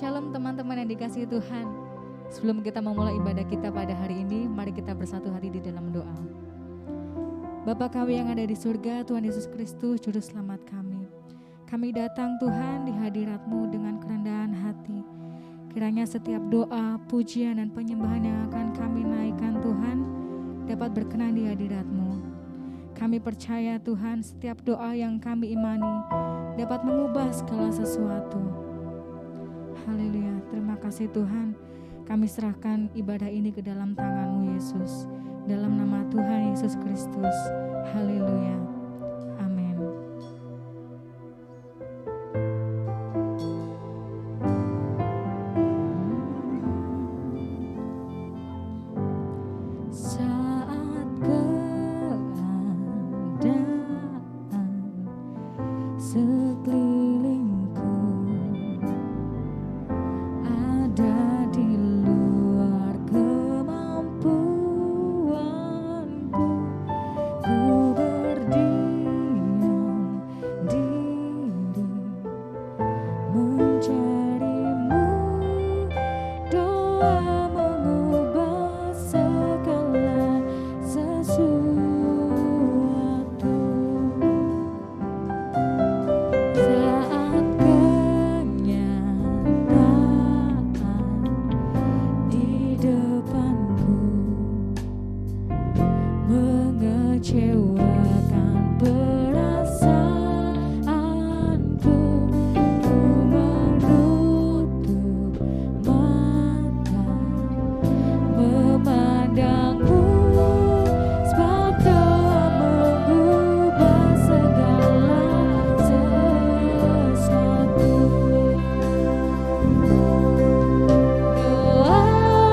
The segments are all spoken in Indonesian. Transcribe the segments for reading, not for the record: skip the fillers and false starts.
Shalom teman-teman yang dikasihi Tuhan. Sebelum kita memulai ibadah kita pada hari ini, mari kita bersatu hati di dalam doa. Bapa kami yang ada di surga, Tuhan Yesus Kristus, Juru Selamat kami. Kami datang Tuhan di hadirat-Mu dengan kerendahan hati. Kiranya setiap doa, pujian dan penyembahan yang akan kami naikkan Tuhan, dapat berkenan di hadirat-Mu. Kami percaya Tuhan setiap doa yang kami imani dapat mengubah segala sesuatu. Haleluya, terima kasih Tuhan. Kami serahkan ibadah ini ke dalam tangan-Mu Yesus. Dalam nama Tuhan Yesus Kristus. Haleluya. Amin. Saat keadaan sekelilingku ada di luar kemampuanku, ku berdiam diri mencari-Mu. Doa mengubah segala sesuatu. Saat kenyataan di depanku mengecewakan perasaanku, ku menutup mata memandang-Mu, sebab Doa mengubah segala sesuatu. Doa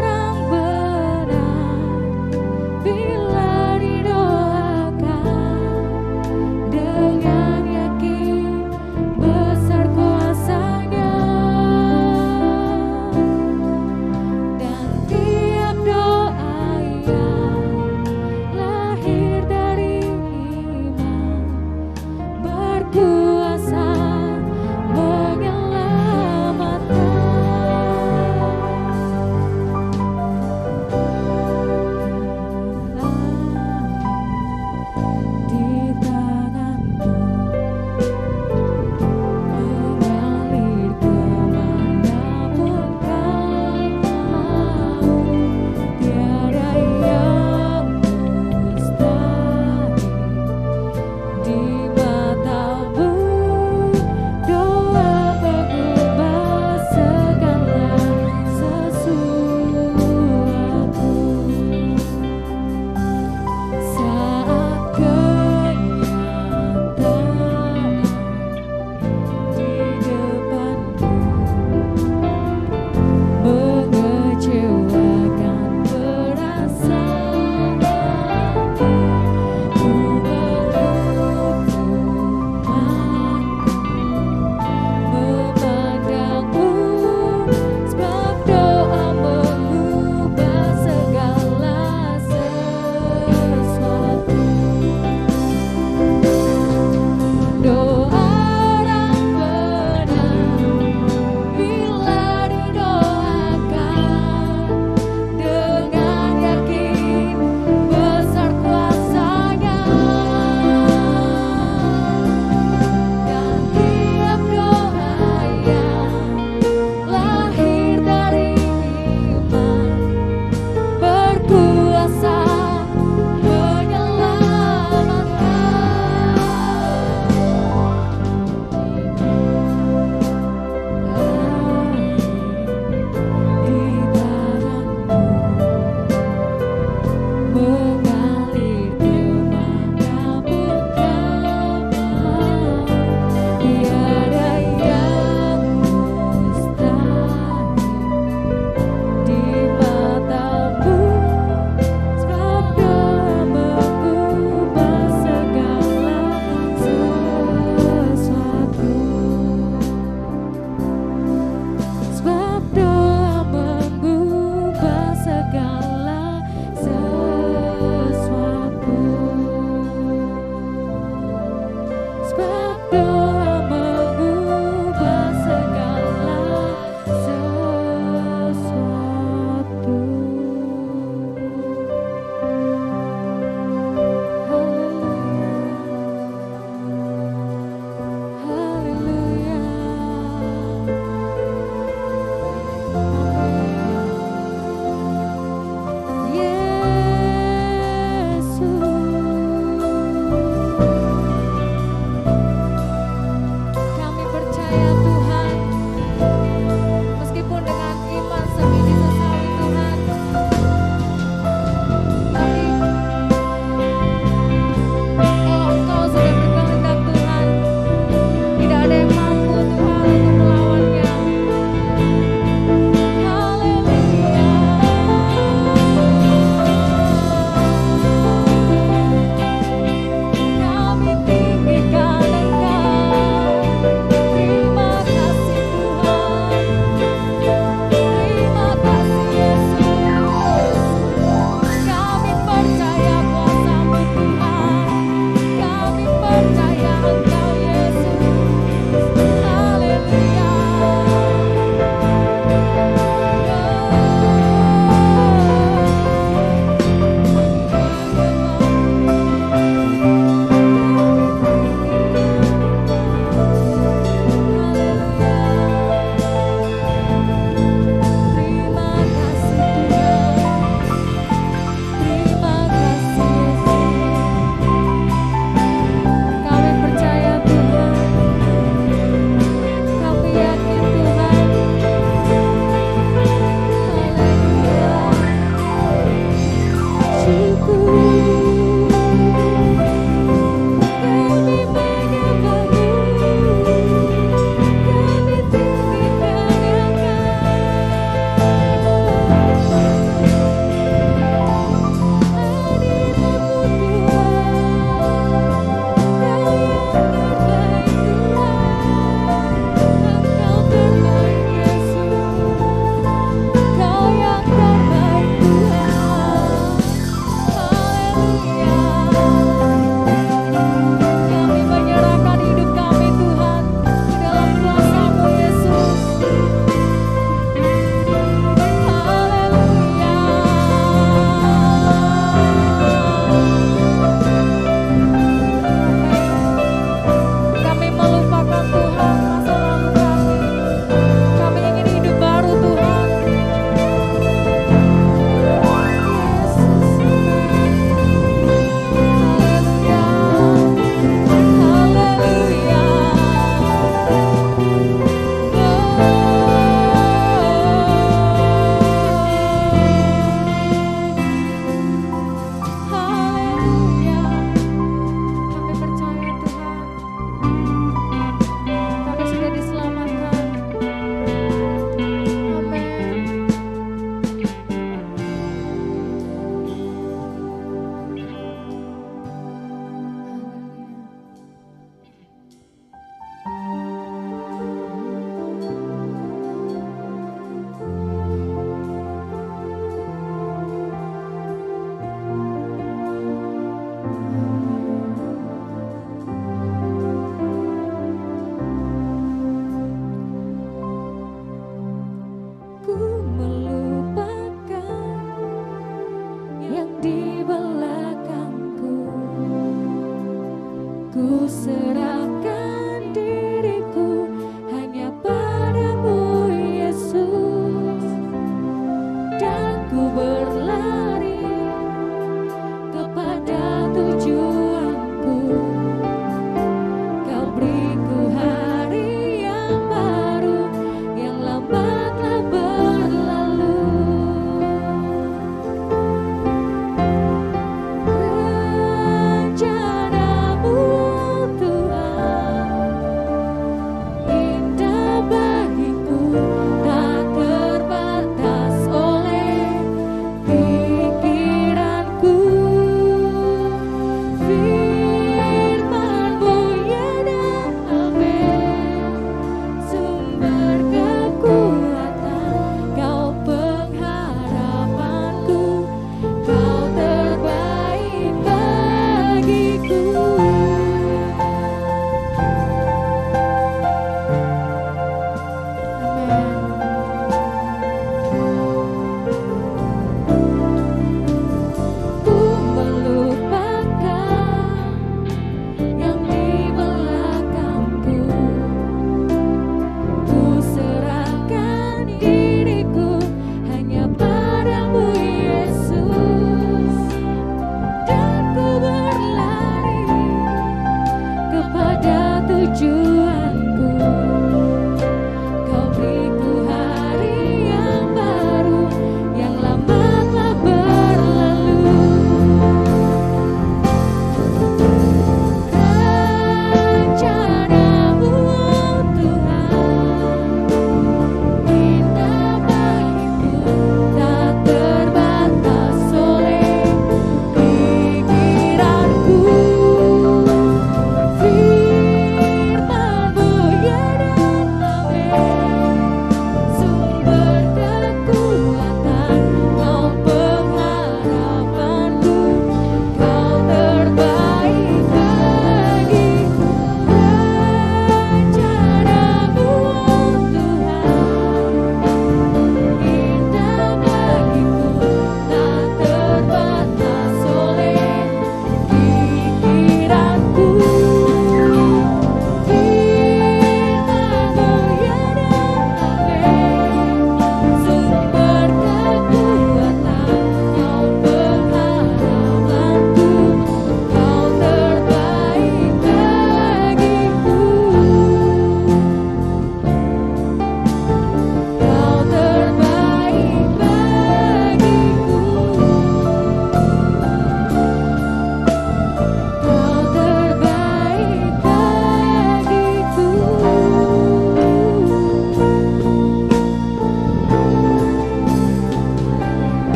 orang benar bila didoakan dengan yakin besar kuasa-Nya, dan tiap doa yang lahir dari iman berkuasa menyelamatkan. Di tangan-Mu mengalir kemanapun Kau mau, tiada yang mustahil di mata-Mu.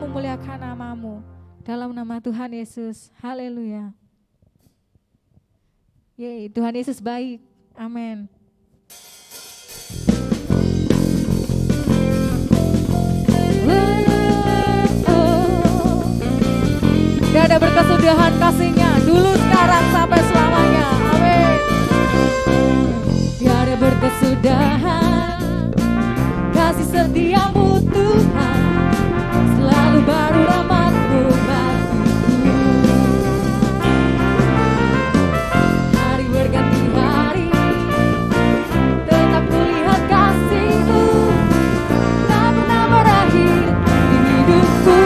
memuliakan nama-Mu. Dalam nama Tuhan Yesus, haleluya. Yeay, Tuhan Yesus baik, amin. Dia ada berkesudahan kasih-Nya dulu, sekarang, sampai selamanya, amin. Dia ada berkesudahan kasih setia-Mu Tuhan, selalu baru rahmat-Mu bagiku. Hari berganti hari, tetap kulihat kasih-Mu, tak pernah berakhir di hidupku.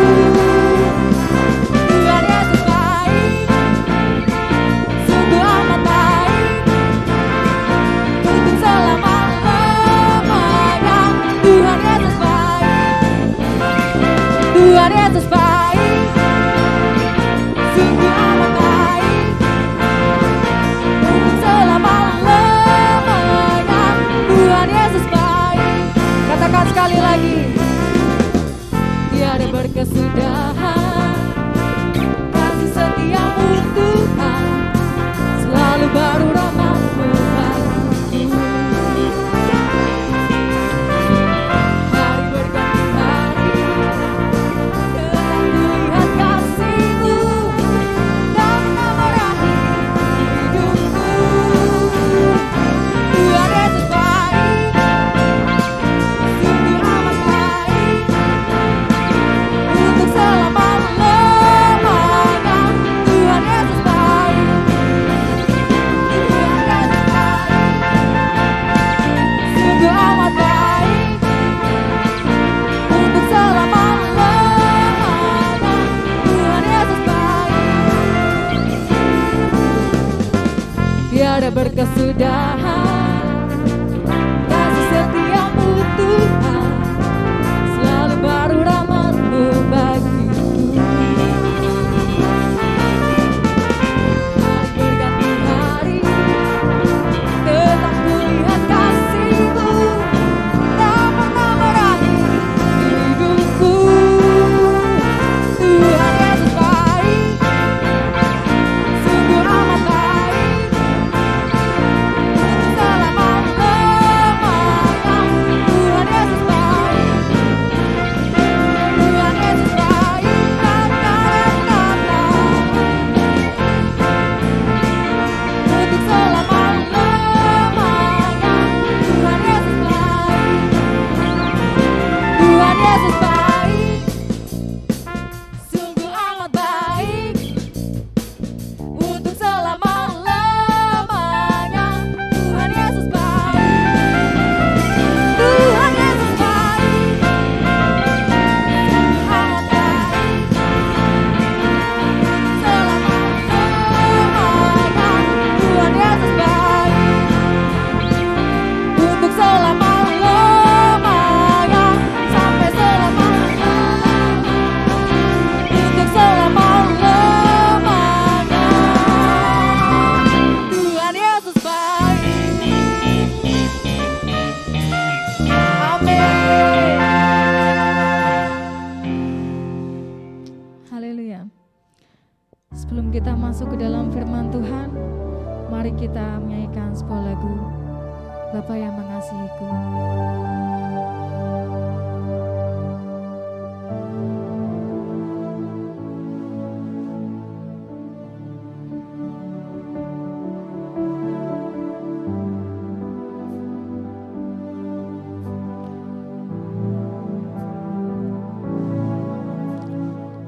Tuhan Yesus baik, sungguh amat baik, untuk selama-lamanya. Tuhan Yesus baik, Tuhan Yesus baik, sungguh amat baik, untuk selama-lamanya. Tuhan Yesus baik. Katakan sekali lagi. Tiada berkesudahan kasih setia-Mu Tuhan, selalu baru rahmat-Mu bagiku. Hari berganti hari, tetap kulihat kasih-Mu, tak pernah berakhir di hidupku. Tuhan Yesus baik, sungguh amat baik, untuk selama-lamanya. Tuhan Yesus baik, Tuhan Yesus baik, sungguh amat baik, untuk selama-lamanya. Tuhan Yesus baik. Tiada berkesudahan kasih setia-Mu Tuhan, selalu baru rahmat-Mu bagiku. Hari berganti hari, tetap kulihat kasih-Mu, tak pernah berakhir di hidupku. Tuhan Yesus baik, sungguh amat baik, untuk selama-lamanya. Tuhan Yesus baik, Tuhan Yesus baik, untuk selama-lamanya. Tuhan Yesus baik, Tuhan Yesus baik, sungguh amat baik, untuk selama-lamanya. Tuhan Yesus baik, Tuhan Yesus baik, sungguh amat baik, selama-lamanya. Tuhan Yesus baik, untuk selama-lamanya, sampai selama-lamanya, untuk selama-lamanya. Tuhan Yesus baik. Amin. Haleluya. Sebelum kita masuk ke dalam firman Tuhan, mari kita menyanyikan sebuah lagu, Bapa yang mengasihiku.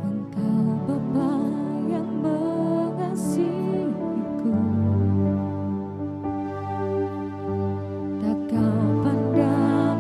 Engkau Bapa yang mengasihiku, tak kau pandang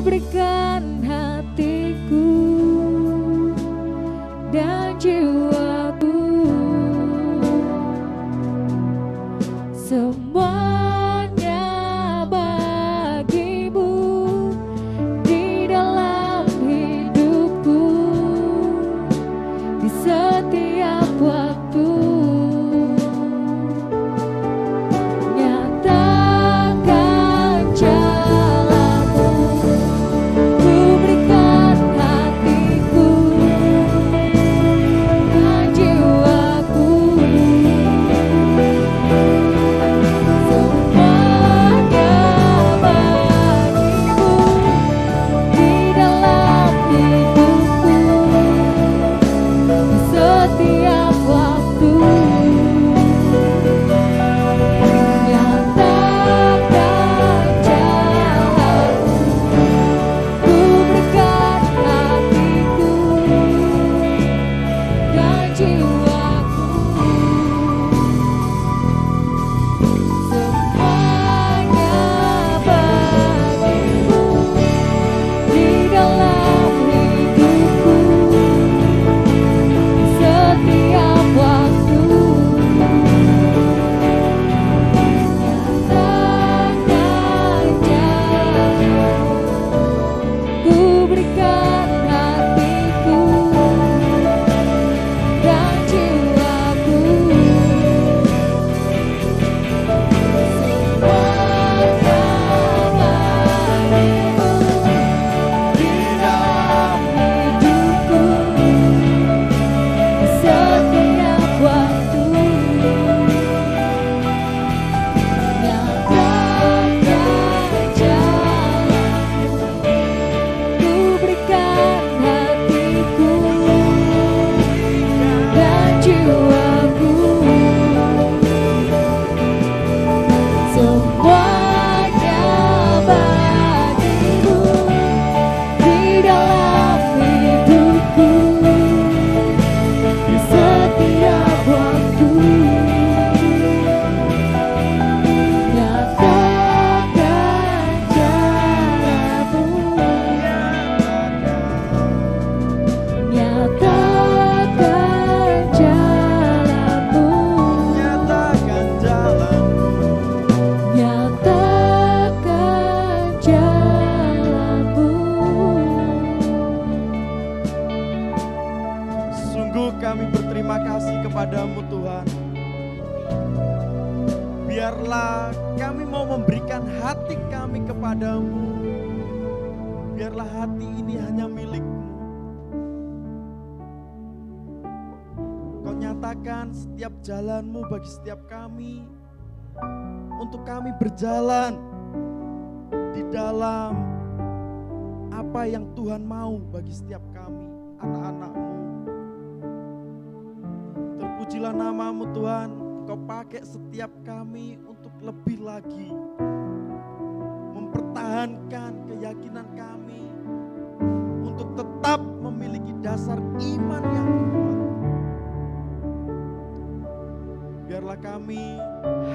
berikan hatiku dan jiwaku, semuanya bagimu di dalam hidupku, di setiap waktu. Nyatakan jalanmu, ku berikan hatiku dan jiwaku, semuanya bagimu di dalam hidupku, di setiap waktu. Nyatakan jalanmu, ku berikan hatiku dan jiwaku, semuanya bagimu di dalam hidupku, di setiap waktu. Nyatakan jalanmu, ku berikan hatiku dan jiwaku, semuanya bagimu di dalam hidupku, di setiap waktu. Nyatakan jalanmu, ku berikan hatiku dan jiwaku, semuanya bagimu di dalam hidupku, di setiap waktu. Nyatakan jalanmu, nyatakan jalanmu, Nyatakan jalanmu, nyatakan jalanmu. sungguh kami berterima kasih kepadamu Tuhan. Biarlah kami mau memberikan hati kami kepadamu. Biarlah hati ini hanya milik-Mu. Kau nyatakan setiap jalan-Mu bagi setiap kami, untuk kami berjalan di dalam apa yang Tuhan mau bagi setiap kami, anak-anak-Mu. Terpujilah nama-Mu Tuhan, Kau pakai setiap kami untuk lebih lagi mempertahankan keyakinan kami, untuk tetap memiliki dasar iman yang kuat. Biarlah kami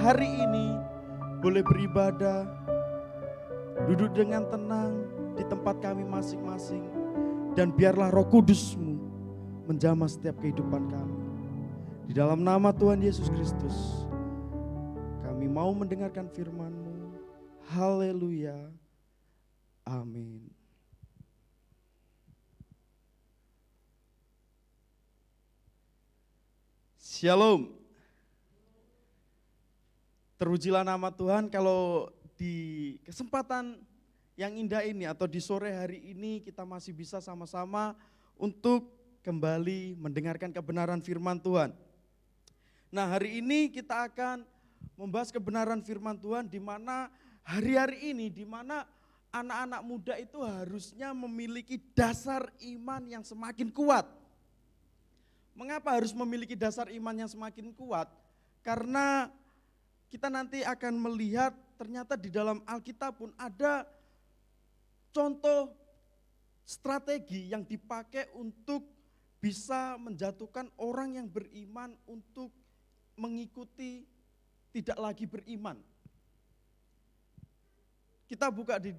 hari ini boleh beribadah, duduk dengan tenang di tempat kami masing-masing, dan biarlah Roh Kudus-Mu menjamah setiap kehidupan kami. Di dalam nama Tuhan Yesus Kristus, kami mau mendengarkan firman-Mu. Haleluya. Amin. Shalom. Terpujilah nama Tuhan. Kalau di kesempatan yang indah ini atau di sore hari ini kita masih bisa sama-sama untuk kembali mendengarkan kebenaran firman Tuhan. Nah, hari ini kita akan membahas kebenaran firman Tuhan, di mana hari-hari ini, di mana anak-anak muda itu harusnya memiliki dasar iman yang semakin kuat. Mengapa harus memiliki dasar iman yang semakin kuat? Karena kita nanti akan melihat ternyata di dalam Alkitab pun ada contoh strategi yang dipakai untuk bisa menjatuhkan orang yang beriman untuk mengikuti tidak lagi beriman. Kita buka di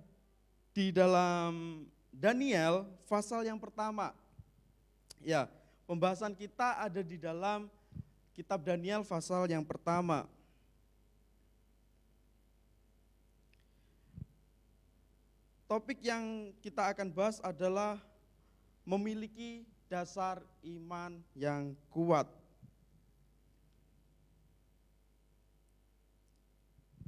di dalam Daniel pasal yang pertama. Ya, pembahasan kita ada di dalam kitab Daniel pasal yang pertama. Topik yang kita akan bahas adalah memiliki dasar iman yang kuat.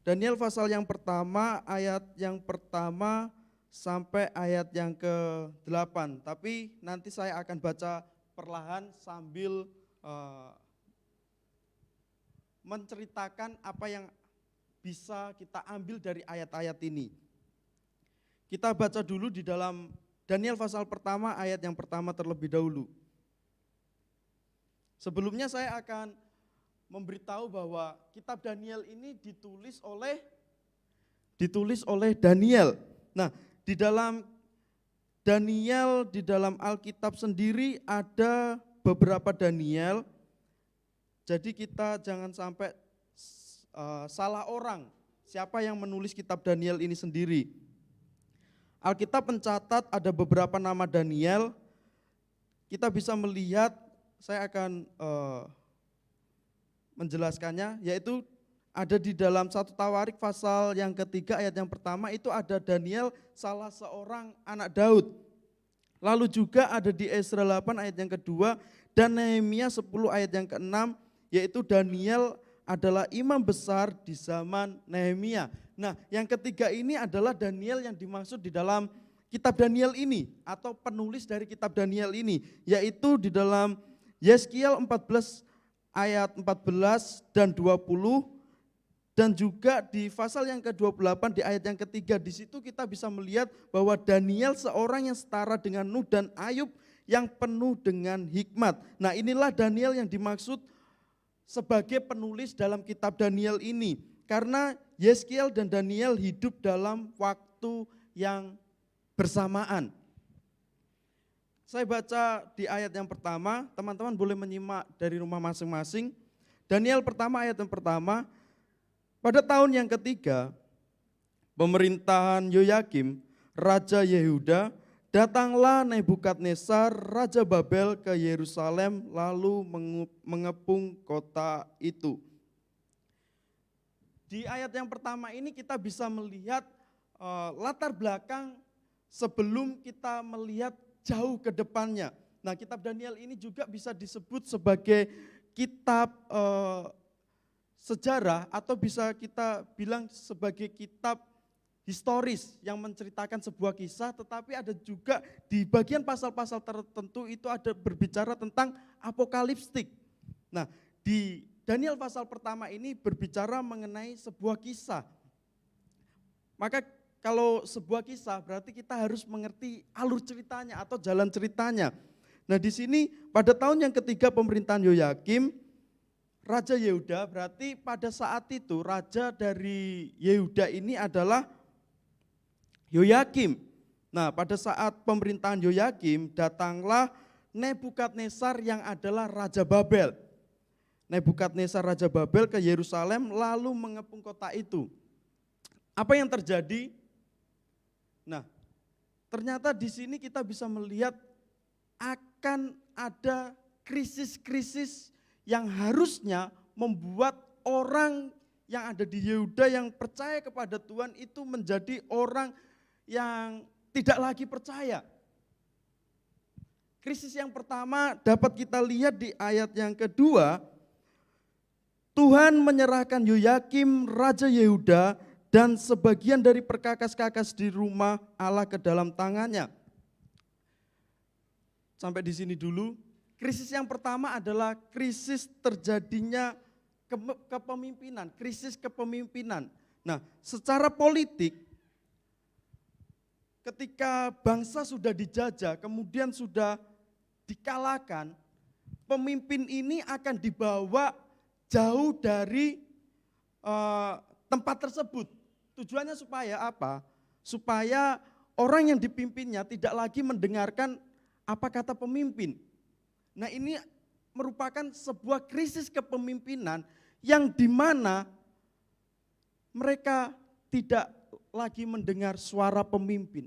Daniel pasal yang pertama, ayat yang pertama sampai ayat yang ke-8. Tapi nanti saya akan baca perlahan sambil menceritakan apa yang bisa kita ambil dari ayat-ayat ini. Kita baca dulu di dalam Daniel pasal pertama ayat yang pertama terlebih dahulu. Sebelumnya saya akan memberitahu bahwa kitab Daniel ini ditulis oleh Daniel. Nah, di dalam Daniel, di dalam Alkitab sendiri ada beberapa Daniel. Jadi kita jangan sampai salah orang siapa yang menulis kitab Daniel ini sendiri. Alkitab mencatat ada beberapa nama Daniel. Kita bisa melihat, saya akan menjelaskannya, yaitu ada di dalam 1 Tawarik pasal yang ketiga ayat yang pertama itu ada Daniel salah seorang anak Daud. Lalu juga ada di Esra 8 ayat yang kedua dan Nehemia 10 ayat yang ke-6 yaitu Daniel adalah imam besar di zaman Nehemia. Nah, yang ketiga ini adalah Daniel yang dimaksud di dalam kitab Daniel ini atau penulis dari kitab Daniel ini, yaitu di dalam Yeskiel 14 ayat 14 dan 20 dan juga di pasal yang ke-28 di ayat yang ketiga. Di situ kita bisa melihat bahwa Daniel seorang yang setara dengan Nuh dan Ayub yang penuh dengan hikmat. Nah, inilah Daniel yang dimaksud sebagai penulis dalam kitab Daniel ini. Karena Yeskiel dan Daniel hidup dalam waktu yang bersamaan. Saya baca di ayat yang pertama, teman-teman boleh menyimak dari rumah masing-masing. Daniel pertama ayat yang pertama, pada tahun yang ketiga, pemerintahan Yoyakim, Raja Yehuda, datanglah Nebukadnezar, Raja Babel ke Yerusalem lalu mengepung kota itu. Di ayat yang pertama ini kita bisa melihat latar belakang sebelum kita melihat jauh ke depannya. Nah, kitab Daniel ini juga bisa disebut sebagai kitab sejarah atau bisa kita bilang sebagai kitab historis yang menceritakan sebuah kisah, tetapi ada juga di bagian pasal-pasal tertentu itu ada berbicara tentang apokaliptik. Nah, di Daniel pasal pertama ini berbicara mengenai sebuah kisah. Maka kalau sebuah kisah berarti kita harus mengerti alur ceritanya atau jalan ceritanya. Nah, di sini pada tahun yang ketiga pemerintahan Yoyakim, Raja Yehuda, berarti pada saat itu raja dari Yehuda ini adalah Yoyakim. Nah, pada saat pemerintahan Yoyakim datanglah Nebukadnezar yang adalah Raja Babel. Nebukadnezar Raja Babel ke Yerusalem lalu mengepung kota itu. Apa yang terjadi? Nah, ternyata di sini kita bisa melihat akan ada krisis-krisis yang harusnya membuat orang yang ada di Yehuda yang percaya kepada Tuhan itu menjadi orang yang tidak lagi percaya. Krisis yang pertama dapat kita lihat di ayat yang kedua, Tuhan menyerahkan Yoyakim Raja Yehuda dan sebagian dari perkakas-kakas di rumah Allah ke dalam tangannya. Sampai di sini dulu. Krisis yang pertama adalah krisis terjadinya kepemimpinan, krisis kepemimpinan. Nah, secara politik, ketika bangsa sudah dijajah, kemudian sudah dikalahkan, pemimpin ini akan dibawa jauh dari tempat tersebut. Tujuannya supaya apa? Supaya orang yang dipimpinnya tidak lagi mendengarkan apa kata pemimpin. Nah, ini merupakan sebuah krisis kepemimpinan yang dimana mereka tidak lagi mendengar suara pemimpin.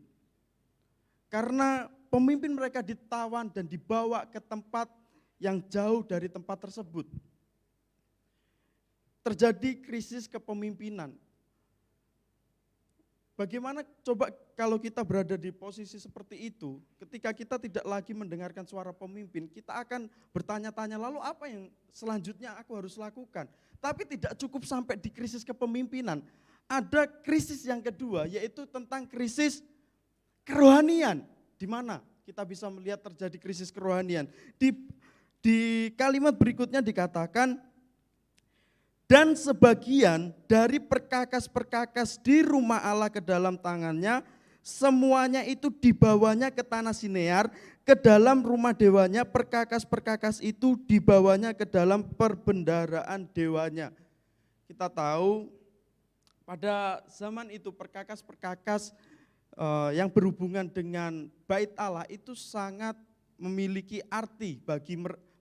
Karena pemimpin mereka ditawan dan dibawa ke tempat yang jauh dari tempat tersebut. Terjadi krisis kepemimpinan. Bagaimana coba kalau kita berada di posisi seperti itu, ketika kita tidak lagi mendengarkan suara pemimpin, kita akan bertanya-tanya, lalu apa yang selanjutnya aku harus lakukan? Tapi tidak cukup sampai di krisis kepemimpinan. Ada krisis yang kedua, yaitu tentang krisis kerohanian. Di mana kita bisa melihat terjadi krisis kerohanian? Di kalimat berikutnya dikatakan, dan sebagian dari perkakas-perkakas di rumah Allah ke dalam tangannya, semuanya itu dibawanya ke tanah Sinear, ke dalam rumah dewanya, perkakas-perkakas itu dibawanya ke dalam perbendaharaan dewanya. Kita tahu pada zaman itu perkakas-perkakas yang berhubungan dengan bait Allah itu sangat memiliki arti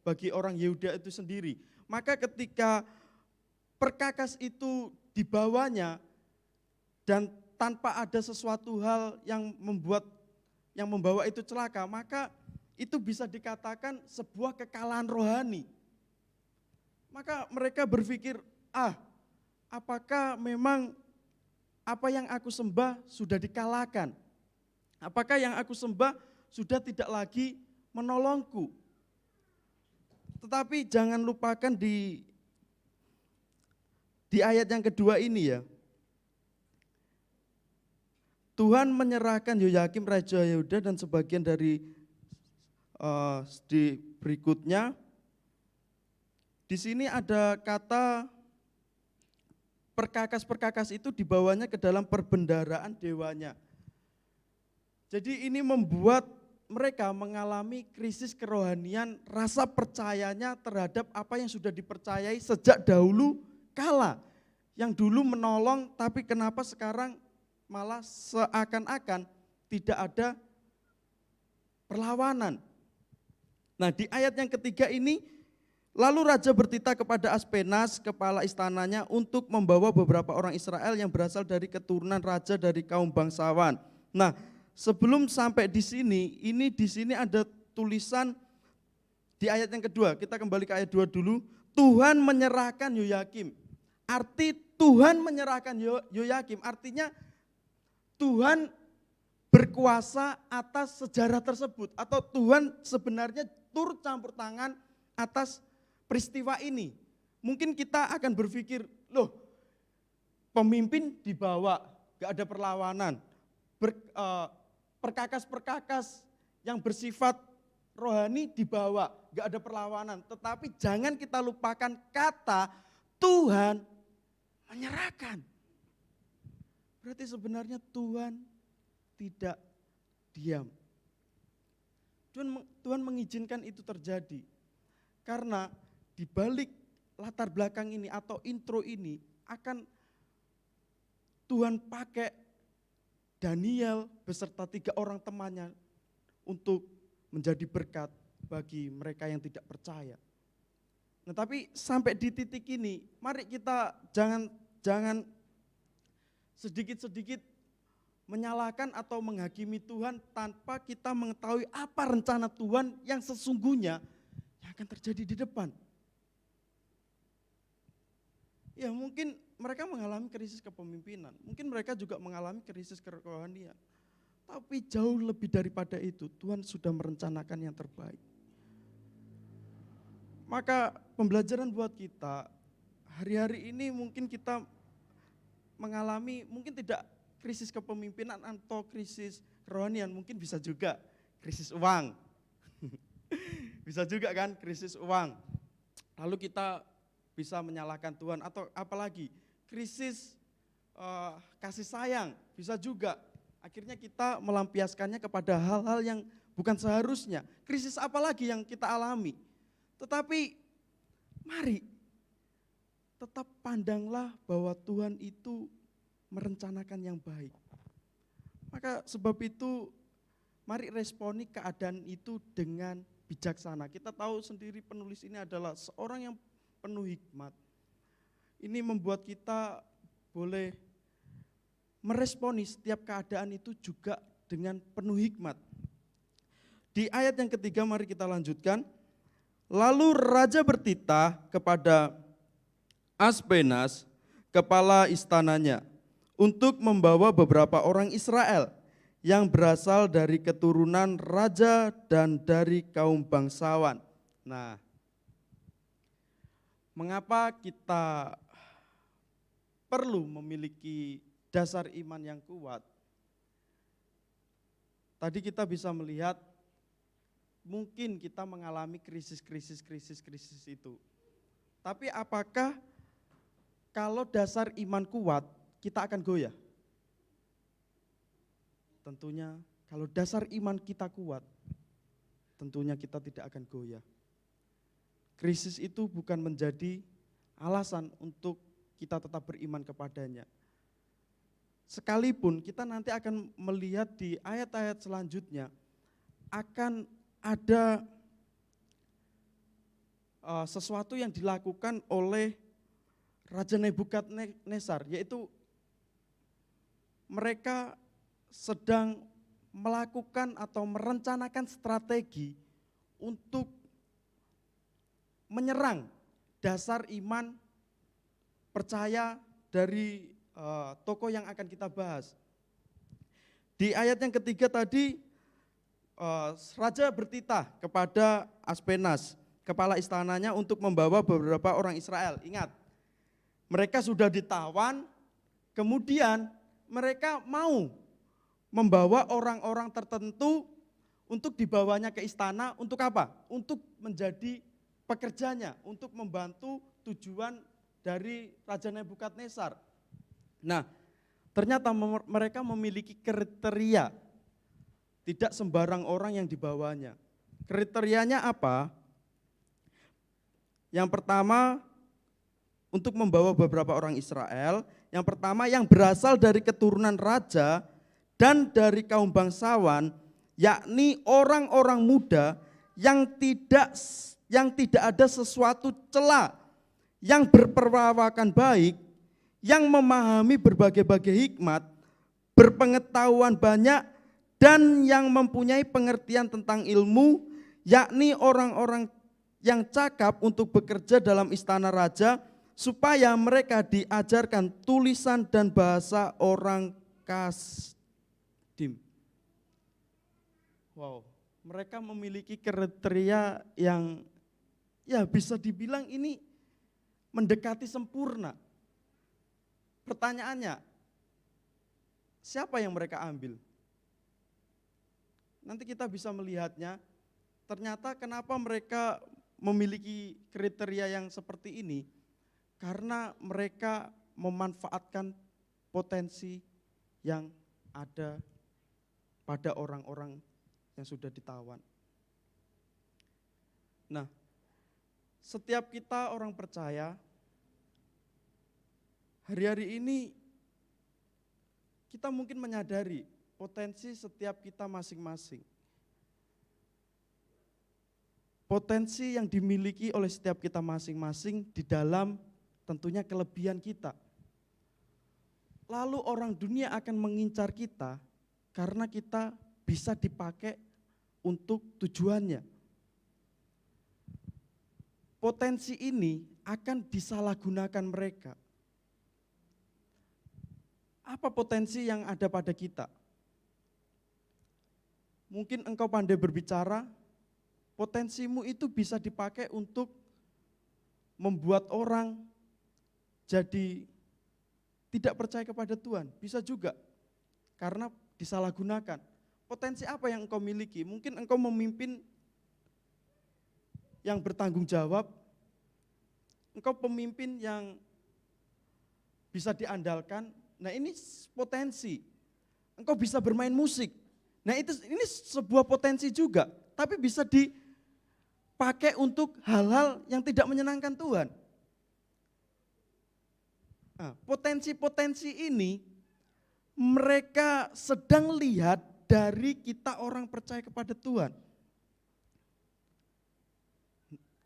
bagi orang Yehuda itu sendiri. Maka ketika perkakas itu dibawanya dan tanpa ada sesuatu hal yang membawa itu celaka, maka itu bisa dikatakan sebuah kekalahan rohani. Maka mereka berpikir, apakah memang apa yang aku sembah sudah dikalahkan? Apakah yang aku sembah sudah tidak lagi menolongku? Tetapi jangan lupakan di ayat yang kedua ini ya, Tuhan menyerahkan Yoyakim Raja Yehuda dan sebagian dari di berikutnya. Di sini ada kata perkakas-perkakas itu dibawanya ke dalam perbendaharaan dewanya. Jadi ini membuat mereka mengalami krisis kerohanian, rasa percayanya terhadap apa yang sudah dipercayai sejak dahulu kala. Yang dulu menolong, tapi kenapa sekarang malah seakan-akan tidak ada perlawanan. Nah, di ayat yang ketiga ini, lalu raja bertitah kepada Aspenas, kepala istananya, untuk membawa beberapa orang Israel yang berasal dari keturunan raja dari kaum bangsawan. Nah, sebelum sampai di sini ada tulisan di ayat yang kedua. Kita kembali ke ayat 2 dulu. Tuhan menyerahkan Yoyakim. Arti Tuhan menyerahkan Yoyakim artinya Tuhan berkuasa atas sejarah tersebut, atau Tuhan sebenarnya turut campur tangan atas peristiwa ini. Mungkin kita akan berpikir, loh pemimpin dibawa, gak ada perlawanan, perkakas-perkakas yang bersifat rohani dibawa, gak ada perlawanan. Tetapi jangan kita lupakan kata Tuhan menyerahkan. Berarti sebenarnya Tuhan tidak diam. Tuhan mengizinkan itu terjadi. Karena di balik latar belakang ini atau intro ini akan Tuhan pakai Daniel beserta 3 orang temannya untuk menjadi berkat bagi mereka yang tidak percaya. Nah, tapi sampai di titik ini, mari kita jangan sedikit-sedikit menyalahkan atau menghakimi Tuhan tanpa kita mengetahui apa rencana Tuhan yang sesungguhnya yang akan terjadi di depan. Ya mungkin mereka mengalami krisis kepemimpinan, mungkin mereka juga mengalami krisis kerohanian. Tapi jauh lebih daripada itu, Tuhan sudah merencanakan yang terbaik. Maka pembelajaran buat kita, hari-hari ini mungkin kita mengalami, mungkin tidak krisis kepemimpinan atau krisis kerohanian, mungkin bisa juga krisis uang. Bisa juga kan krisis uang. Lalu kita bisa menyalahkan Tuhan, atau apalagi krisis kasih sayang, bisa juga. Akhirnya kita melampiaskannya kepada hal-hal yang bukan seharusnya. Krisis apa lagi yang kita alami? Tetapi mari tetap pandanglah bahwa Tuhan itu merencanakan yang baik. Maka sebab itu mari responi keadaan itu dengan bijaksana. Kita tahu sendiri penulis ini adalah seorang yang penuh hikmat. Ini membuat kita boleh meresponi setiap keadaan itu juga dengan penuh hikmat. Di ayat yang ketiga mari kita lanjutkan. Lalu raja bertitah kepada Aspenas, kepala istananya, untuk membawa beberapa orang Israel yang berasal dari keturunan raja dan dari kaum bangsawan. Nah, mengapa kita perlu memiliki dasar iman yang kuat? Tadi kita bisa melihat mungkin kita mengalami krisis itu. Tapi apakah kalau dasar iman kuat kita akan goyah? Tentunya kalau dasar iman kita kuat, tentunya kita tidak akan goyah. Krisis itu bukan menjadi alasan untuk kita tetap beriman kepadanya. Sekalipun kita nanti akan melihat di ayat-ayat selanjutnya akan ada sesuatu yang dilakukan oleh Raja Nebukadnezar, yaitu mereka sedang melakukan atau merencanakan strategi untuk menyerang dasar iman percaya dari tokoh yang akan kita bahas. Di ayat yang ketiga tadi, raja bertitah kepada Aspenas, kepala istananya, untuk membawa beberapa orang Israel. Ingat, mereka sudah ditawan, kemudian mereka mau membawa orang-orang tertentu untuk dibawanya ke istana. Untuk apa? Untuk menjadi pekerjanya, untuk membantu tujuan dari Raja Nebukadnezar. Nah, ternyata mereka memiliki kriteria, tidak sembarang orang yang dibawanya. Kriterianya apa? Yang pertama, untuk membawa beberapa orang Israel, yang pertama yang berasal dari keturunan raja dan dari kaum bangsawan, yakni orang-orang muda yang tidak ada sesuatu cela, yang berperawakan baik, yang memahami berbagai-bagai hikmat, berpengetahuan banyak, dan yang mempunyai pengertian tentang ilmu, yakni orang-orang yang cakap untuk bekerja dalam istana raja, supaya mereka diajarkan tulisan dan bahasa orang Kasdim. Wow, mereka memiliki kriteria yang ya bisa dibilang ini mendekati sempurna. Pertanyaannya, siapa yang mereka ambil? Nanti kita bisa melihatnya, ternyata kenapa mereka memiliki kriteria yang seperti ini, karena mereka memanfaatkan potensi yang ada pada orang-orang yang sudah ditawan. Nah, setiap kita orang percaya, hari-hari ini kita mungkin menyadari potensi setiap kita masing-masing. Potensi yang dimiliki oleh setiap kita masing-masing di dalam tentunya kelebihan kita. Lalu orang dunia akan mengincar kita karena kita bisa dipakai untuk tujuannya. Potensi ini akan disalahgunakan mereka. Apa potensi yang ada pada kita? Mungkin engkau pandai berbicara, potensimu itu bisa dipakai untuk membuat orang jadi tidak percaya kepada Tuhan. Bisa juga, karena disalahgunakan. Potensi apa yang engkau miliki? Mungkin engkau memimpin yang bertanggung jawab, engkau pemimpin yang bisa diandalkan. Nah, ini potensi. Engkau bisa bermain musik. Nah, ini sebuah potensi juga, tapi bisa dipakai untuk hal-hal yang tidak menyenangkan Tuhan. Nah, potensi-potensi ini mereka sedang lihat dari kita orang percaya kepada Tuhan.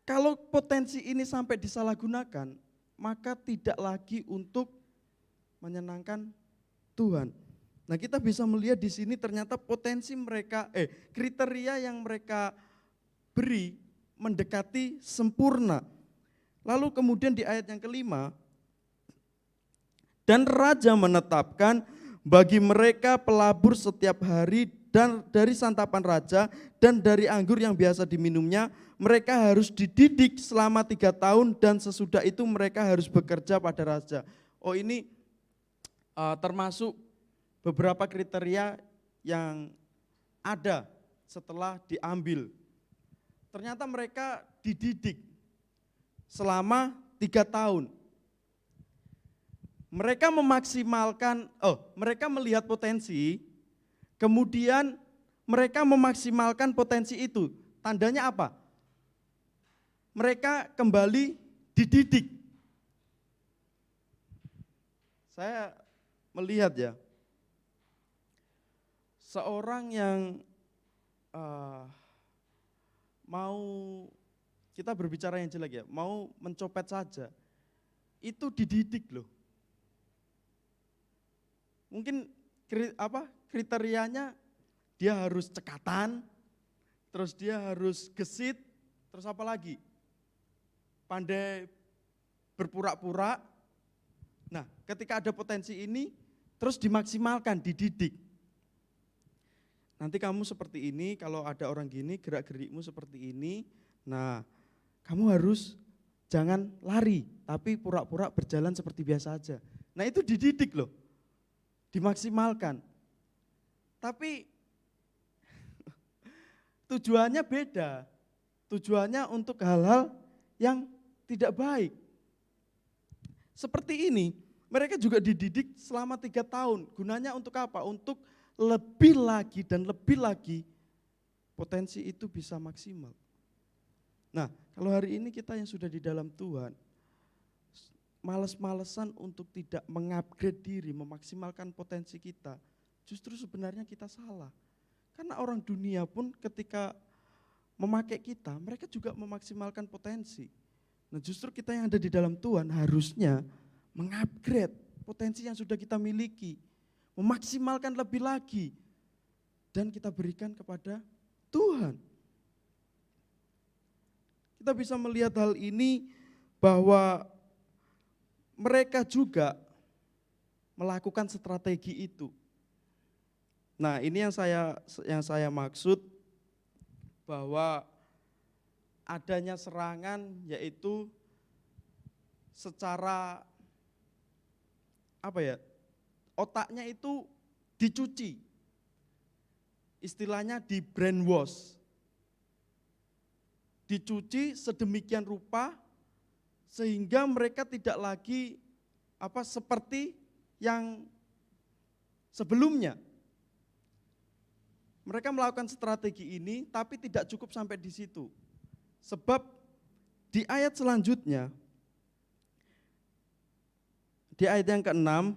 Kalau potensi ini sampai disalahgunakan, maka tidak lagi untuk menyenangkan Tuhan. Nah, kita bisa melihat di sini ternyata potensi mereka, kriteria yang mereka beri mendekati sempurna. Lalu kemudian di ayat yang kelima, dan raja menetapkan bagi mereka pelabur setiap hari dan dari santapan raja dan dari anggur yang biasa diminumnya, mereka harus dididik selama 3 tahun dan sesudah itu mereka harus bekerja pada raja. Oh, ini termasuk beberapa kriteria yang ada setelah diambil. Ternyata mereka dididik selama 3 tahun. Mereka memaksimalkan, mereka melihat potensi, kemudian mereka memaksimalkan potensi itu. Tandanya apa? Mereka kembali dididik. Saya melihat ya, seorang yang mau, kita berbicara yang jelek ya, mau mencopet saja, itu dididik loh. Mungkin kriterianya dia harus cekatan, terus dia harus gesit, terus apa lagi? Pandai berpura-pura. Nah, ketika ada potensi ini, terus dimaksimalkan, dididik. Nanti kamu seperti ini, kalau ada orang gini, gerak-gerikmu seperti ini, nah kamu harus jangan lari, tapi pura-pura berjalan seperti biasa aja. Nah, itu dididik loh. Dimaksimalkan. Tapi tujuannya beda. Tujuannya untuk hal-hal yang tidak baik. Seperti ini, mereka juga dididik selama 3 tahun. Gunanya untuk apa? Untuk lebih lagi dan lebih lagi potensi itu bisa maksimal. Nah, kalau hari ini kita yang sudah di dalam Tuhan, males-malesan untuk tidak mengupgrade diri, memaksimalkan potensi kita, justru sebenarnya kita salah. Karena orang dunia pun ketika memakai kita, mereka juga memaksimalkan potensi. Nah, justru kita yang ada di dalam Tuhan harusnya mengupgrade potensi yang sudah kita miliki, memaksimalkan lebih lagi, dan kita berikan kepada Tuhan. Kita bisa melihat hal ini bahwa mereka juga melakukan strategi itu. Nah, ini yang saya maksud bahwa adanya serangan yaitu secara otaknya itu dicuci. Istilahnya di brainwash. Dicuci sedemikian rupa sehingga mereka tidak lagi seperti yang sebelumnya. Mereka melakukan strategi ini tapi tidak cukup sampai di situ. Sebab di ayat selanjutnya, di ayat yang ke-6,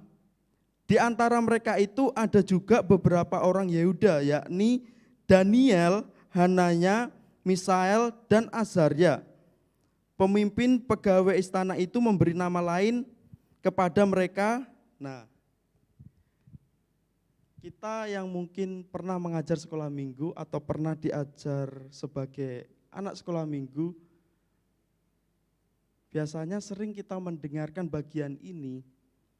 di antara mereka itu ada juga beberapa orang Yehuda, yakni Daniel, Hananya, Misael, dan Azaria. Pemimpin pegawai istana itu memberi nama lain kepada mereka. Nah, kita yang mungkin pernah mengajar sekolah minggu atau pernah diajar sebagai anak sekolah minggu, biasanya sering kita mendengarkan bagian ini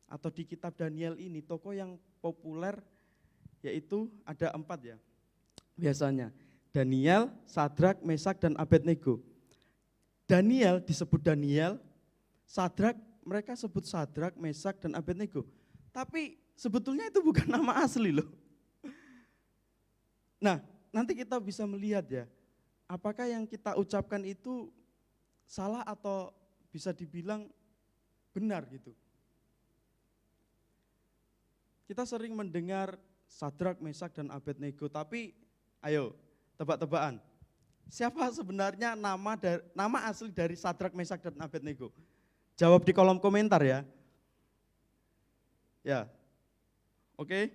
atau di kitab Daniel ini, tokoh yang populer yaitu ada 4 ya biasanya. Daniel, Sadrak, Mesak, dan Abednego. Daniel disebut Daniel, Sadrak mereka sebut Sadrak, Mesak, dan Abednego. Tapi sebetulnya itu bukan nama asli loh. Nah, nanti kita bisa melihat ya, apakah yang kita ucapkan itu salah atau bisa dibilang benar gitu. Kita sering mendengar Sadrak, Mesak, dan Abednego, tapi ayo tebak-tebakan. Siapa sebenarnya nama asli dari Sadrak, Mesak, dan Abednego? Jawab di kolom komentar ya. Ya, oke.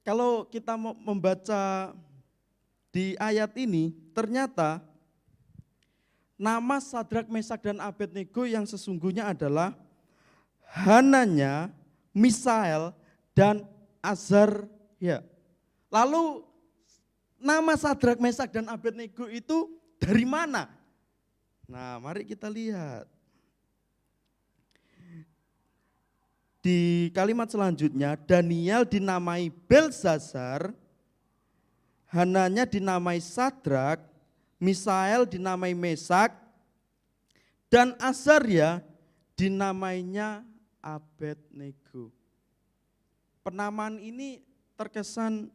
Kalau kita mau membaca di ayat ini, ternyata nama Sadrak, Mesak, dan Abednego yang sesungguhnya adalah Hananya, Misael, dan Azarya. Lalu nama Sadrak, Mesak, dan Abednego itu dari mana? Nah, mari kita lihat. Di kalimat selanjutnya, Daniel dinamai Belsazar, Hananya dinamai Sadrak, Misael dinamai Mesak, dan Azarya dinamainya Abednego. Penamaan ini terkesan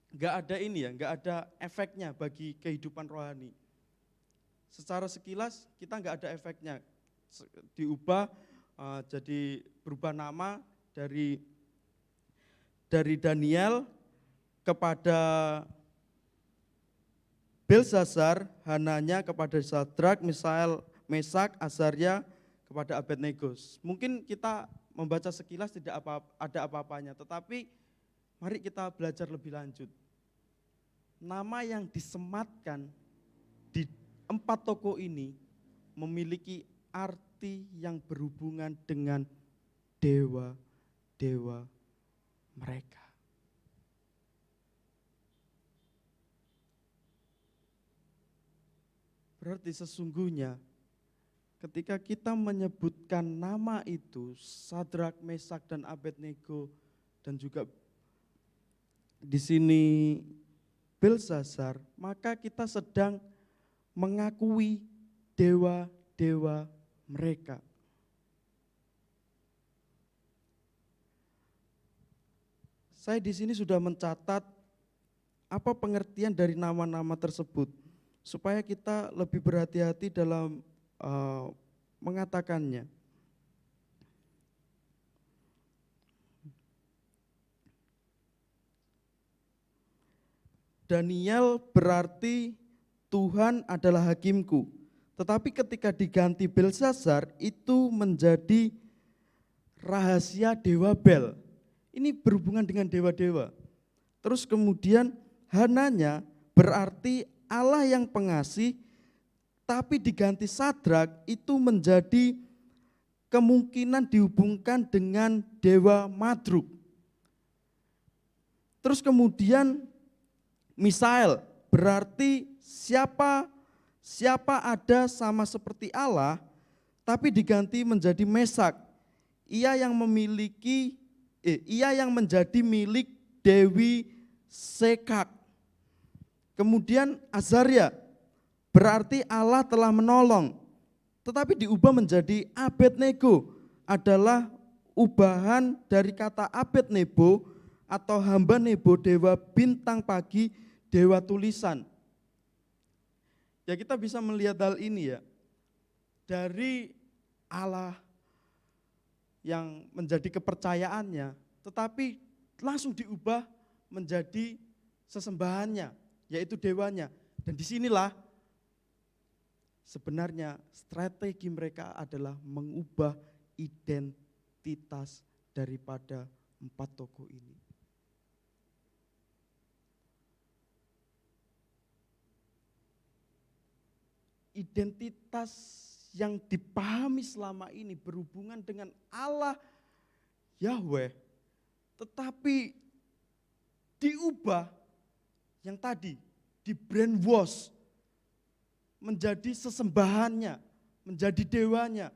enggak ada ini ya, enggak ada efeknya bagi kehidupan rohani. Secara sekilas kita enggak ada efeknya. Diubah jadi berubah nama dari Daniel kepada Belsazar, Hananya kepada Sadrak, Misael, Mesak, Azarya kepada Abednego. Mungkin kita membaca sekilas tidak ada apa-apanya, tetapi mari kita belajar lebih lanjut. Nama yang disematkan di 4 tokoh ini memiliki arti yang berhubungan dengan dewa-dewa mereka. Berarti sesungguhnya ketika kita menyebutkan nama itu, Sadrak, Mesak, dan Abednego, dan juga di sini Belsazar, maka kita sedang mengakui dewa-dewa mereka. Saya di sini sudah mencatat apa pengertian dari nama-nama tersebut, supaya kita lebih berhati-hati dalam mengatakannya. Daniel berarti Tuhan adalah hakimku. Tetapi ketika diganti Belsazar itu menjadi rahasia dewa Bel. Ini berhubungan dengan dewa-dewa. Terus kemudian Hananya berarti Allah yang pengasih, tapi diganti Sadrak itu menjadi kemungkinan dihubungkan dengan dewa Madruk. Terus kemudian Misael berarti siapa ada sama seperti Allah, tapi diganti menjadi Mesak. Ia yang menjadi milik Dewi Sekak. Kemudian Azarya berarti Allah telah menolong, tetapi diubah menjadi Abednego, adalah ubahan dari kata Abednego atau hamba Nebo, dewa bintang pagi, dewa tulisan. Ya, kita bisa melihat hal ini ya, dari Allah yang menjadi kepercayaannya, tetapi langsung diubah menjadi sesembahannya, yaitu dewanya. Dan disinilah sebenarnya strategi mereka adalah mengubah identitas daripada 4 tokoh ini. Identitas yang dipahami selama ini berhubungan dengan Allah Yahweh, tetapi diubah yang tadi, di brainwash menjadi sesembahannya, menjadi dewanya.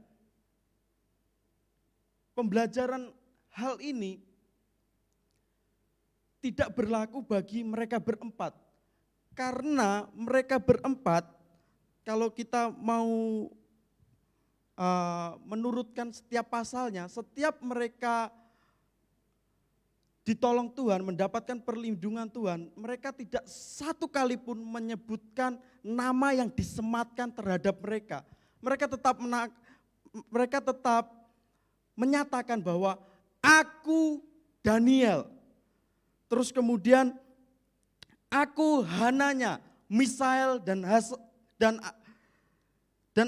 Pembelajaran hal ini tidak berlaku bagi mereka berempat, karena mereka berempat, kalau kita mau menurutkan setiap pasalnya, setiap mereka ditolong Tuhan, mendapatkan perlindungan Tuhan, mereka tidak satu kali pun menyebutkan nama yang disematkan terhadap mereka. Mereka tetap menyatakan bahwa aku Daniel. Terus kemudian aku Hananya, Misael, dan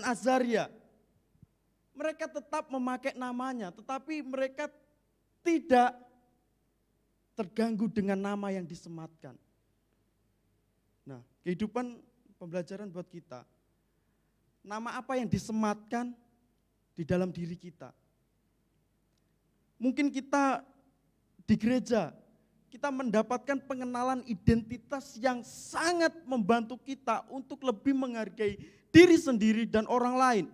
Azarya. Mereka tetap memakai namanya, tetapi mereka tidak terganggu dengan nama yang disematkan. Nah, kehidupan pembelajaran buat kita. Nama apa yang disematkan di dalam diri kita? Mungkin kita di gereja, kita mendapatkan pengenalan identitas yang sangat membantu kita untuk lebih menghargai diri sendiri dan orang lain.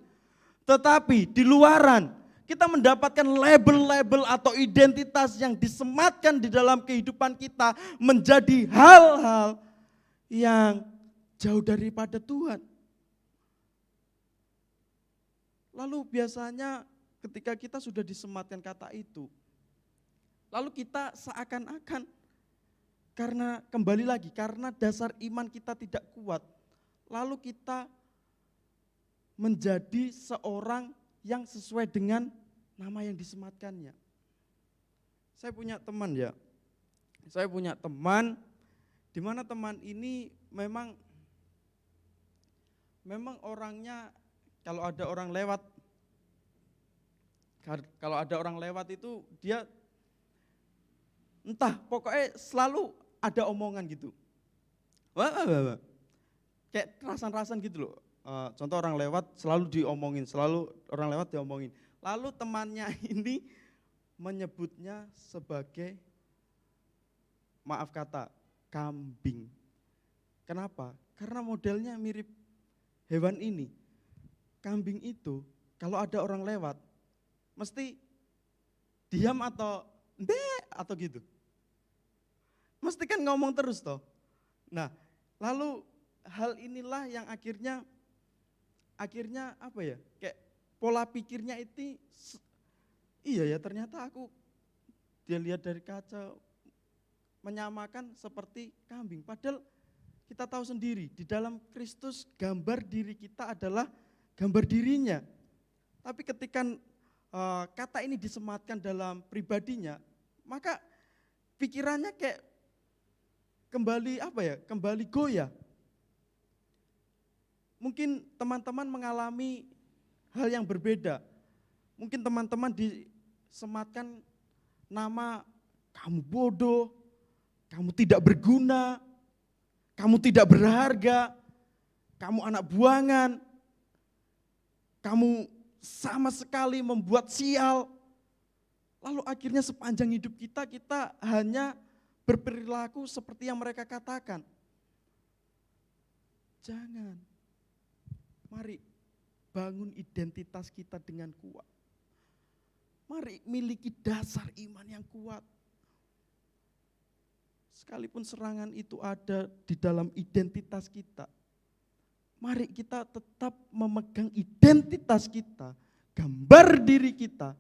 Tetapi di luaran, kita mendapatkan label-label atau identitas yang disematkan di dalam kehidupan kita menjadi hal-hal yang jauh daripada Tuhan. Lalu biasanya ketika kita sudah disematkan kata itu, lalu kita seakan-akan karena dasar iman kita tidak kuat, lalu kita menjadi seorang yang sesuai dengan nama yang disematkannya. Saya punya teman di mana teman ini memang orangnya kalau ada orang lewat itu dia entah pokoknya selalu ada omongan gitu. Wah. Kayak rasan-rasan gitu loh. Contoh orang lewat selalu diomongin. Lalu temannya ini menyebutnya sebagai, maaf kata, kambing. Kenapa? Karena modelnya mirip hewan ini. Kambing itu kalau ada orang lewat mesti diam atau atau gitu. Mesti kan ngomong terus toh. Nah, lalu hal inilah yang akhirnya apa ya? Kayak pola pikirnya itu iya ya, ternyata dia lihat dari kaca menyamakan seperti kambing. Padahal kita tahu sendiri di dalam Kristus gambar diri kita adalah gambar dirinya. Tapi ketika kata ini disematkan dalam pribadinya, maka pikirannya kayak kembali goyah. Mungkin teman-teman mengalami hal yang berbeda. Mungkin teman-teman disematkan nama kamu bodoh, kamu tidak berguna, kamu tidak berharga, kamu anak buangan, kamu sama sekali membuat sial. Lalu akhirnya sepanjang hidup kita hanya berperilaku seperti yang mereka katakan. Jangan. Mari bangun identitas kita dengan kuat. Mari miliki dasar iman yang kuat. Sekalipun serangan itu ada di dalam identitas kita, mari kita tetap memegang identitas kita, gambar diri kita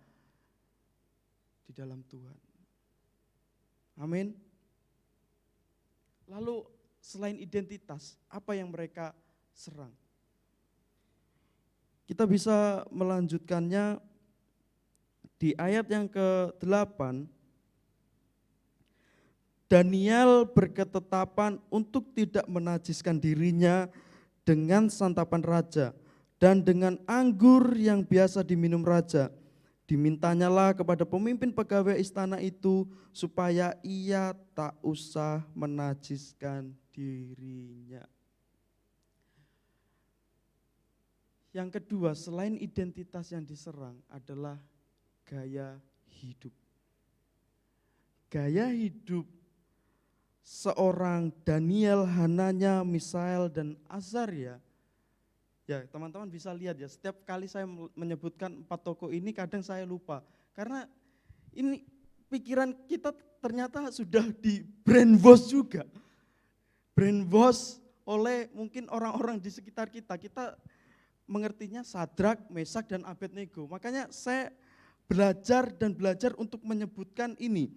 di dalam Tuhan. Amin. Lalu selain identitas, apa yang mereka serang? Kita bisa melanjutkannya di ayat yang ke-8. Daniel berketetapan untuk tidak menajiskan dirinya dengan santapan raja dan dengan anggur yang biasa diminum raja. Dimintanyalah kepada pemimpin pegawai istana itu supaya ia tak usah menajiskan dirinya. Yang kedua, selain identitas yang diserang adalah gaya hidup. Gaya hidup seorang Daniel, Hananya, Misael, dan Azaria. Ya, teman-teman bisa lihat ya, setiap kali saya menyebutkan 4 tokoh ini kadang saya lupa. Karena ini pikiran kita ternyata sudah di brainwash juga. Brainwash oleh mungkin orang-orang di sekitar kita. Kita mengertinya Sadrak, Mesak, dan Abednego. Makanya saya belajar untuk menyebutkan ini.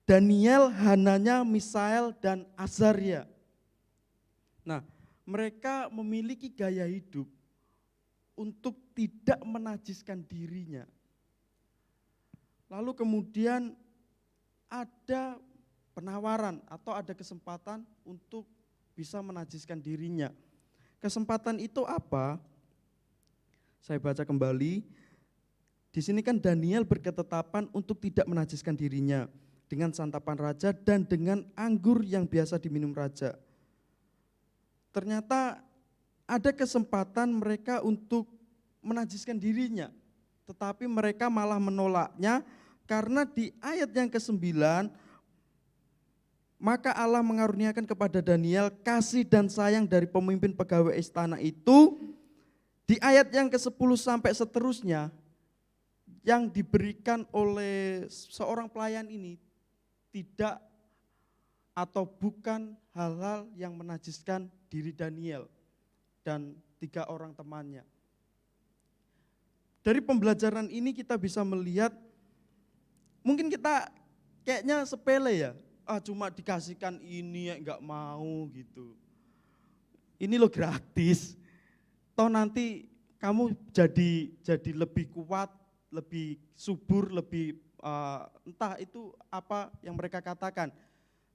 Daniel, Hananya, Misael, dan Azaria. Nah, mereka memiliki gaya hidup untuk tidak menajiskan dirinya. Lalu kemudian ada penawaran atau ada kesempatan untuk bisa menajiskan dirinya. Kesempatan itu apa? Saya baca kembali. Di sini kan Daniel berketetapan untuk tidak menajiskan dirinya dengan santapan raja dan dengan anggur yang biasa diminum raja. Ternyata ada kesempatan mereka untuk menajiskan dirinya. tetapi mereka malah menolaknya karena di ayat yang ke-9, maka Allah mengaruniakan kepada Daniel kasih dan sayang dari pemimpin pegawai istana itu. Di ayat yang ke-10 sampai seterusnya, yang diberikan oleh seorang pelayan ini tidak atau bukan hal-hal yang menajiskan diri Daniel dan 3 orang temannya. Dari pembelajaran ini kita bisa melihat, mungkin kita kayaknya sepele ya, cuma dikasihkan ini ya enggak mau gitu. Ini loh gratis, toh nanti kamu jadi lebih kuat, lebih subur, lebih entah itu apa yang mereka katakan.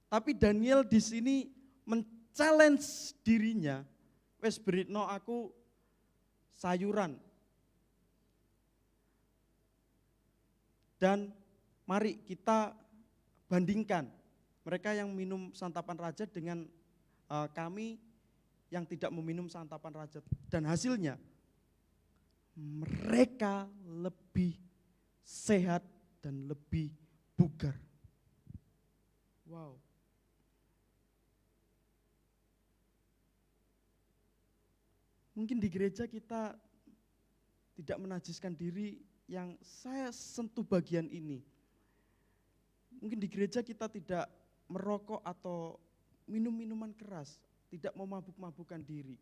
Tapi Daniel di sini men-challenge dirinya, wes beritno aku sayuran. Dan mari kita bandingkan mereka yang minum santapan raja dengan kami yang tidak meminum santapan raja. Dan hasilnya mereka lebih sehat dan lebih bugar. Wow. Mungkin di gereja kita tidak menajiskan diri yang saya sentuh bagian ini. Mungkin di gereja kita tidak merokok atau minum minuman keras, tidak memabuk-mabukkan diri.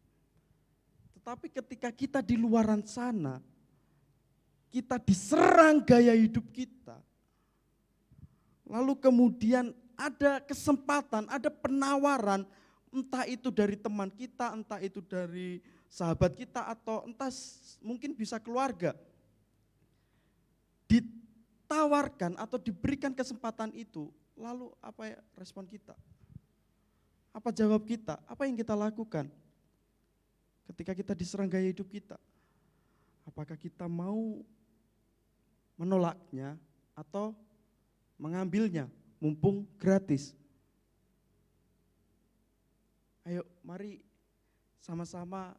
Tetapi ketika kita di luaran sana, kita diserang gaya hidup kita, lalu kemudian ada kesempatan, ada penawaran, entah itu dari teman kita, entah itu dari sahabat kita, atau entah mungkin bisa keluarga, ditawarkan atau diberikan kesempatan itu, lalu apa ya respon kita? Apa jawab kita? Apa yang kita lakukan ketika kita diserang gaya hidup kita? Apakah kita mau menolaknya atau mengambilnya mumpung gratis? Ayo mari sama-sama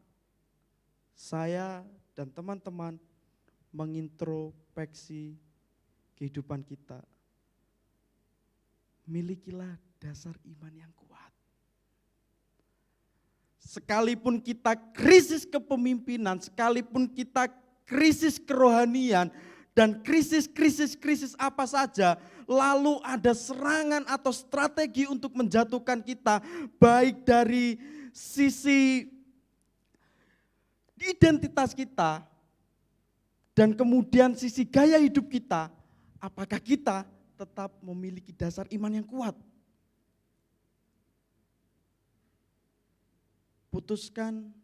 saya dan teman-teman mengintrospeksi kehidupan kita. Milikilah dasar iman yang kuat. Sekalipun kita krisis kepemimpinan, sekalipun kita krisis kerohanian, dan krisis apa saja, lalu ada serangan atau strategi untuk menjatuhkan kita, baik dari sisi identitas kita, dan kemudian sisi gaya hidup kita, apakah kita tetap memiliki dasar iman yang kuat? Putuskan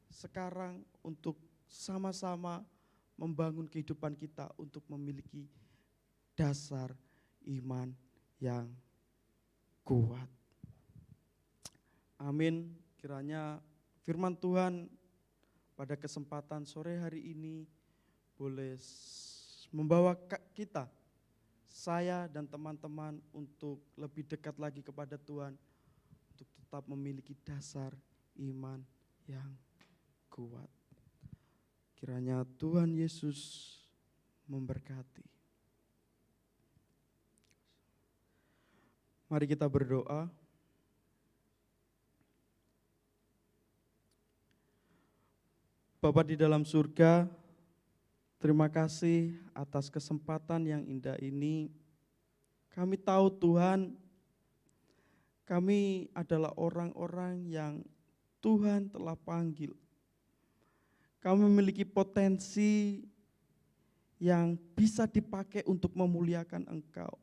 sekarang untuk sama-sama membangun kehidupan kita untuk memiliki dasar iman yang kuat. Amin. Kiranya firman Tuhan pada kesempatan sore hari ini boleh membawa kita, saya dan teman-teman untuk lebih dekat lagi kepada Tuhan, untuk tetap memiliki dasar iman yang kuat. Kiranya Tuhan Yesus memberkati. Mari kita berdoa. Bapa di dalam surga, terima kasih atas kesempatan yang indah ini. Kami tahu Tuhan, kami adalah orang-orang yang Tuhan telah panggil. Kami memiliki potensi yang bisa dipakai untuk memuliakan Engkau.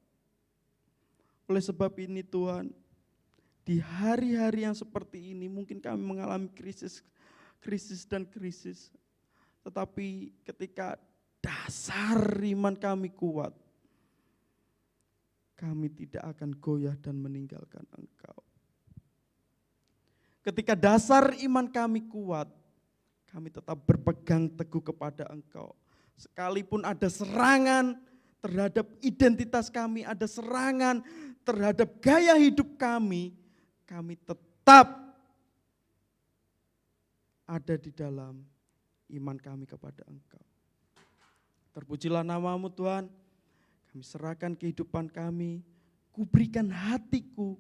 Oleh sebab ini Tuhan, di hari-hari yang seperti ini mungkin kami mengalami krisis. Tetapi ketika dasar iman kami kuat, kami tidak akan goyah dan meninggalkan Engkau. Ketika dasar iman kami kuat, kami tetap berpegang teguh kepada Engkau. Sekalipun ada serangan terhadap identitas kami, ada serangan terhadap gaya hidup kami tetap ada di dalam iman kami kepada Engkau. Terpujilah namamu Tuhan, kami serahkan kehidupan kami, kuberikan hatiku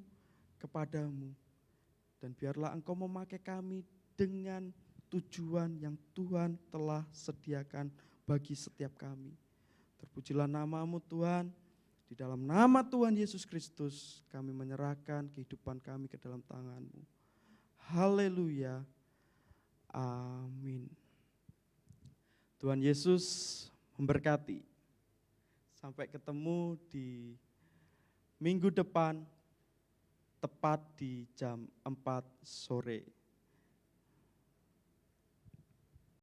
kepadamu. Dan biarlah Engkau memakai kami dengan tujuan yang Tuhan telah sediakan bagi setiap kami. Terpujilah namamu Tuhan, di dalam nama Tuhan Yesus Kristus kami menyerahkan kehidupan kami ke dalam tangan-Mu. Haleluya, amin. Tuhan Yesus memberkati. Sampai ketemu di minggu depan, tepat di jam 4 sore.